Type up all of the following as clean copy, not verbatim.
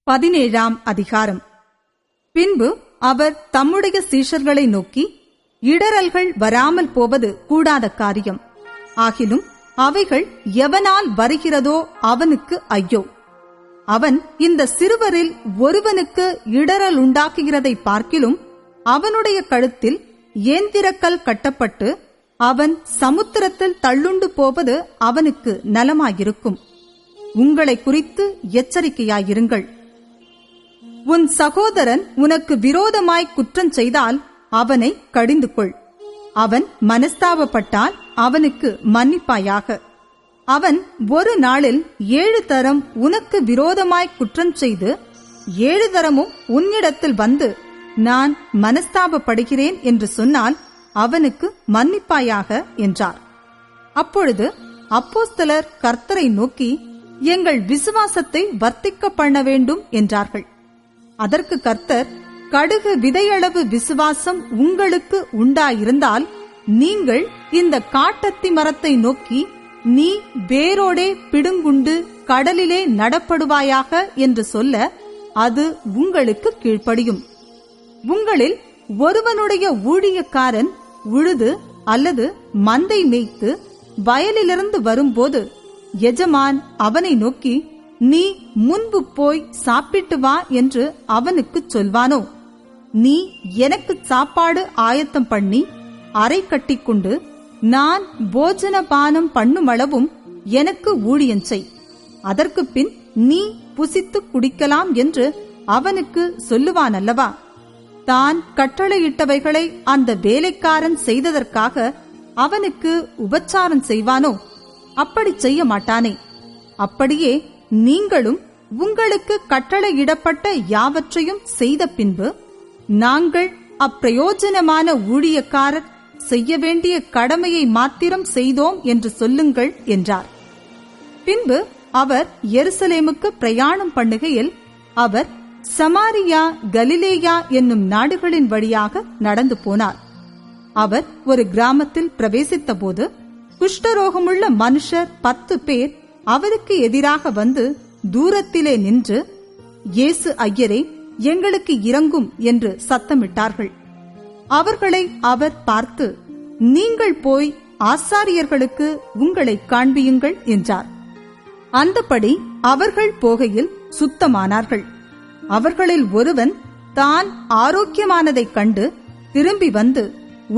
17 அதிகாரம். பின்பு அவர் தம்முடைய சீஷர்களை நோக்கி, இடறல்கள் வராமல் போவது கூடாத காரியம். ஆகிலும் அவைகள் எவனால் வருகிறதோ அவனுக்கு ஐயோ. அவன் இந்த சிறுவரில் ஒருவனுக்கு இடறல் உண்டாக்குகிறதை பார்க்கிலும் அவனுடைய கழுத்தில் ஏந்திரக்கல் கட்டப்பட்டு அவன் சமுத்திரத்தில் தள்ளுண்டு போவது அவனுக்கு நலமாயிருக்கும். உங்களை குறித்து எச்சரிக்கையாயிருங்கள். உன் சகோதரன் உனக்கு விரோதமாய் குற்றம் செய்தால் அவனை கடிந்து கொள். அவன் மனஸ்தாபப்பட்டால் அவனுக்கு மன்னிப்பாயாக. அவன் ஒரு நாளில் 7 தரம் உனக்கு விரோதமாய் குற்றம் செய்து 7 தரமும் உன்னிடத்தில் வந்து நான் மனஸ்தாபப்படுகிறேன் என்று சொன்னால் அவனுக்கு மன்னிப்பாயாக என்றார். அப்பொழுது அப்போஸ்தலர் கர்த்தரை நோக்கி, எங்கள் விசுவாசத்தை வர்த்திக்க பண்ண வேண்டும் என்றார்கள். அதற்கு கர்த்தர், கடுகு விதையளவு விசுவாசம் உங்களுக்கு உண்டாயிருந்தால் நீங்கள் இந்த காட்டத்தி மரத்தை நோக்கி, நீ வேரோடே பிடுங்குண்டு கடலிலே நடப்படுவாயாக என்று சொல்ல அது உங்களுக்கு கீழ்ப்படியும். உங்களில் ஒருவனுடைய ஊழியக்காரன் உழுது அல்லது மந்தை மேய்த்து வயலிலிருந்து வரும்போது எஜமான் அவனை நோக்கி, நீ முன்பு போய் சாப்பிட்டு வா என்று அவனுக்கு சொல்வானோ? நீ எனக்கு சாப்பாடு ஆயத்தம் பண்ணி அறை கட்டிக்கொண்டு நான் போஜன பானம் பண்ணுமளவும் எனக்கு ஊழியம் செய். அதற்கு பின் நீ புசித்து குடிக்கலாம் என்று அவனுக்கு சொல்லுவானல்லவா? தான் கட்டளையிட்டவைகளை அந்த வேலைக்காரன் செய்ததற்காக அவனுக்கு உபச்சாரம் செய்வானோ? அப்படி செய்ய மாட்டானே. அப்படியே நீங்களும் உங்களுக்கு கட்டளையிடப்பட்ட யாவற்றையும் செய்த பின்பு, நாங்கள் அப்பிரயோஜனமான ஊழியக்காரர் செய்ய வேண்டிய கடமையை மாத்திரம் செய்தோம் என்று சொல்லுங்கள் என்றார். பின்பு அவர் எருசலேமுக்கு பிரயாணம் பண்ணுகையில் அவர் சமாரியா, கலிலேயா என்னும் நாடுகளின் வழியாக நடந்து போனார். அவர் ஒரு கிராமத்தில் பிரவேசித்த போது குஷ்டரோகமுள்ள மனுஷர் 10 பேர் அவருக்கு எதிராக வந்து தூரத்திலே நின்று, இயேசு ஐயரே, எங்களுக்கு இரங்கும் என்று சத்தமிட்டார்கள். அவர்களை அவர் பார்த்து, நீங்கள் போய் ஆசாரியர்களுக்கு உங்களை காண்பியுங்கள் என்றார். அந்தபடி அவர்கள் போகையில் சுத்தமானார்கள். அவர்களில் ஒருவன் தான் ஆரோக்கியமானதைக் கண்டு திரும்பி வந்து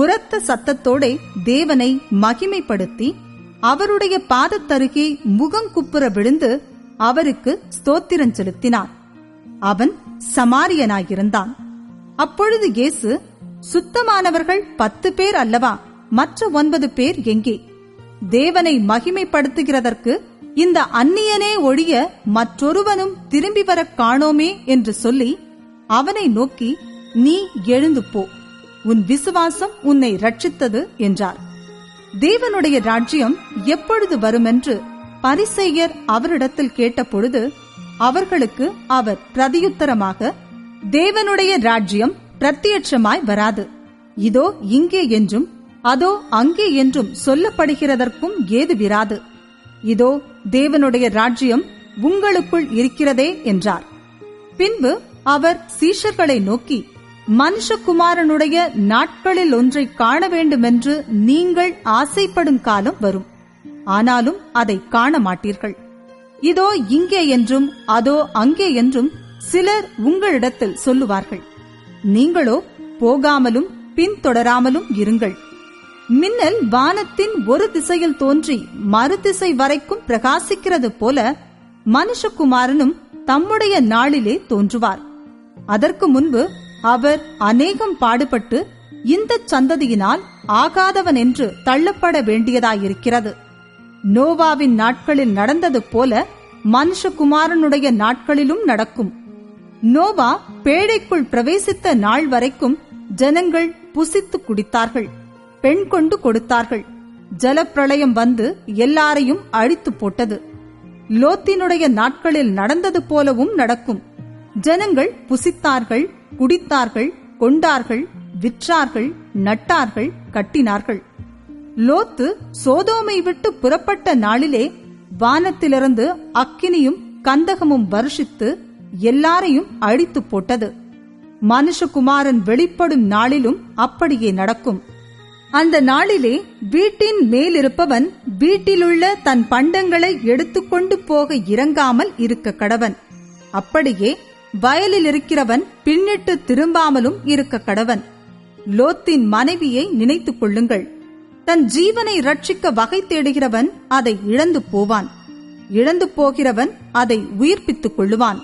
உரத்த சத்தத்தோடே தேவனை மகிமைப்படுத்தி அவருடைய பாதத்தருகே முகங்குப்புற விழுந்து அவருக்கு ஸ்தோத்திரம் செலுத்தினான். அவன் சமாரியனாயிருந்தான். அப்பொழுது இயேசு, சுத்தமானவர்கள் 10 பேர் அல்லவா? மற்ற 9 பேர் எங்கே? தேவனை மகிமைப்படுத்துகிறதற்கு இந்த அந்நியனே ஒழிய மற்றொருவனும் திரும்பி வர காணோமே என்று சொல்லி அவனை நோக்கி, நீ எழுந்து போ, உன் விசுவாசம் உன்னை ரட்சித்தது என்றார். தேவனுடைய ராஜ்யம் எப்பொழுது வருமென்று பரிசேயர் அவரிடத்தில் கேட்டபொழுது அவர்களுக்கு அவர் பிரதியுத்தரமாக, தேவனுடைய ராஜ்யம் பிரத்யட்சமாய் வராது. இதோ இங்கே என்றும் அதோ அங்கே என்றும் சொல்லப்படுகிறதற்கும் ஏது விராது. இதோ தேவனுடைய ராஜ்யம் உங்களுக்குள் இருக்கிறதே என்றார். பின்பு அவர் சீஷர்களை நோக்கி, மனுஷகுமாரனுடைய நாட்களில் ஒன்றை காண வேண்டுமென்று நீங்கள் ஆசைப்படும் காலம் வரும். ஆனாலும் அதை காண மாட்டீர்கள். இதோ இங்கே என்றும் அதோ அங்கே என்றும் சிலர் உங்களிடத்தில் சொல்லுவார்கள். நீங்களோ போகாமலும் பின்தொடராமலும் இருங்கள். மின்னல் வானத்தின் ஒரு திசையில் தோன்றி மறுதிசை வரைக்கும் பிரகாசிக்கிறது போல மனுஷகுமாரனும் தம்முடைய நாளிலே தோன்றுவார். அதற்கு முன்பு அவர் அநேகம் பாடுபட்டு இந்த சந்ததியினால் ஆகாதவன் என்று தள்ளப்பட வேண்டியதாயிருக்கிறது. நோவாவின் நாட்களில் நடந்தது போல மனுஷகுமாரனுடைய நாட்களிலும் நடக்கும். நோவா பேழைக்குள் பிரவேசித்த நாள் வரைக்கும் ஜனங்கள் புசித்து குடித்தார்கள், பெண் கொண்டு கொடுத்தார்கள். ஜலப்பிரளயம் வந்து எல்லாரையும் அழித்து போட்டது. லோத்தினுடைய நாட்களில் நடந்தது போலவும் நடக்கும். ஜனங்கள் புசித்தார்கள், குடித்தார்கள், கொண்டார்கள், விற்றார்கள், நட்டார்கள், கட்டினார்கள். லோத்து சோதோமை விட்டு புறப்பட்ட நாளிலே வானத்திலிருந்து அக்கினியும் கந்தகமும் வருஷித்து எல்லாரையும் அழித்து போட்டது. மனுஷகுமாரன் வெளிப்படும் நாளிலும் அப்படியே நடக்கும். அந்த நாளிலே வீட்டின் மேலிருப்பவன் வீட்டிலுள்ள தன் பண்டங்களை எடுத்துக்கொண்டு போக இறங்காமல் இருக்க கடவன். அப்படியே வயலில் இருக்கிறவன் பின்னிட்டு திரும்பாமலும் இருக்க கடவன். லோத்தின் மனைவியை நினைத்துக் கொள்ளுங்கள். தன் ஜீவனை ரட்சிக்க வகை தேடுகிறவன் அதை இழந்து போவான். இழந்து போகிறவன் அதை உயிர்ப்பித்துக் கொள்ளுவான்.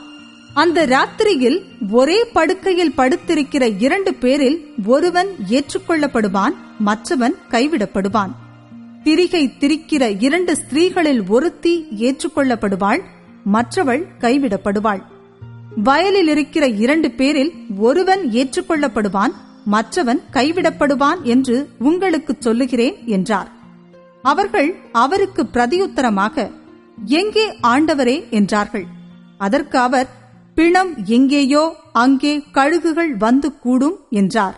அந்த ராத்திரியில் ஒரே படுக்கையில் படுத்திருக்கிற 2 பேரில் ஒருவன் ஏற்றுக்கொள்ளப்படுவான், மற்றவன் கைவிடப்படுவான். திரிகை திரிக்கிற 2 ஸ்திரீகளில் ஒருத்தி ஏற்றுக்கொள்ளப்படுவாள், மற்றவள் கைவிடப்படுவாள். வயலில் இருக்கிற 2 பேரில் ஒருவன் ஏற்றுக்கொள்ளப்படுவான், மற்றவன் கைவிடப்படுவான் என்று உங்களுக்கு சொல்லுகிறேன் என்றார். அவர்கள் அவருக்கு பிரதியுத்தரமாக, எங்கே ஆண்டவரே என்றார்கள். அதற்கு அவர், பிணம் எங்கேயோ அங்கே கழுகுகள் வந்து கூடும் என்றார்.